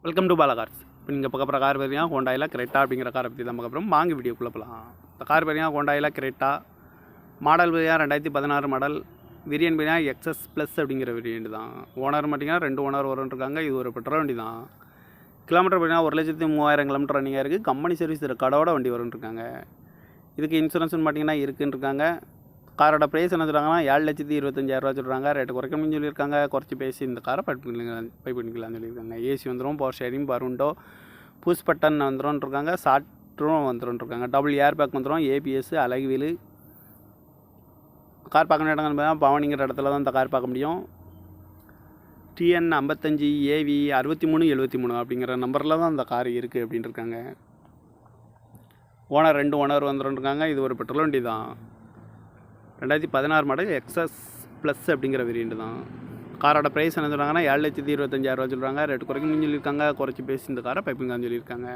Welcome to Bala cars. இப்போ நீங்கள் பார்க்க போகிற கார் பார்த்தீங்கன்னா ஹோண்டாயில் கிரெட்டா அப்படிங்கிற காரை பற்றி தான் பார்க்க போகிறோம். வாங்க வீடியோக்குள்ளே போகலாம். இந்த கார் பார்த்தீங்கன்னா ஹோண்டாயில் கிரெட்டா மாடல் பார்த்தீங்கன்னா 2016 மாடல். வேரியன்ட் பார்த்தீங்கன்னா எக்ஸஸ் ப்ளஸ் அப்படிங்கிற வேரியன்ட் தான். ஓனர் பார்த்தீங்கன்னா 2 ஓனர் வரும்ன்ருக்காங்க. இது ஒரு பெட்ரோல் வண்டி தான். கிலோமீட்டர் பார்த்தீங்கன்னா 1,03,000 கிலோமீட்டர் ரன்னிங்காக இருக்குது. கம்பெனி சர்வீஸ் ரெக்கார்டோட வண்டி வரும்ன்ருக்காங்க. இதுக்கு இன்சூரன்ஸ்னு பார்த்தீங்கன்னா இருக்குன்ட்ருக்காங்க. காரோட ப்ரைஸ் என்ன சொல்கிறாங்கன்னா 7,25,000 சொல்கிறாங்க. ரேட்டு குறைக்கணும்னு சொல்லியிருக்காங்க. குறைச்சி பேசி இந்த காரை பை பண்ணிக்கலாம்னு சொல்லியிருக்காங்க. ஏசி வந்துடும், பவர் ஷேரிங், பருண்டோ, புஷ் பட்டன் வந்துடும்ன்ருக்காங்க. சாட்டும் வந்துடும்ன்ருக்காங்க. டபுள் ஏர் பேக் வந்துடும், ஏபிஎஸ், அழகு வீலு. கார் பார்க்க வேண்டிய இடங்கள் பார்த்தா பவனிங்கிற இடத்துல தான் இந்த கார் பார்க்க முடியும். TN 55 AV 6373 அப்படிங்கிற நம்பரில் தான் இந்த கார் இருக்குது அப்படின்னு இருக்காங்க. ஓனர் 2 ஓனர் வந்துடும்ன்ருக்காங்க. இது ஒரு பெட்ரோல் வண்டி தான். 2016 மாடல் எக்ஸஸ் ப்ளஸ் அப்படிங்கிற வேரியண்ட் தான். காரோட ப்ரைஸ் என்ன சொல்கிறாங்கன்னா 7,25,000 சொல்கிறாங்க. ரேட்டு குறைக்கணும்னு சொல்லியிருக்காங்க. குறைச்சி பேசி இந்த காரை பைப்பிங்கான்னு சொல்லியிருக்காங்க.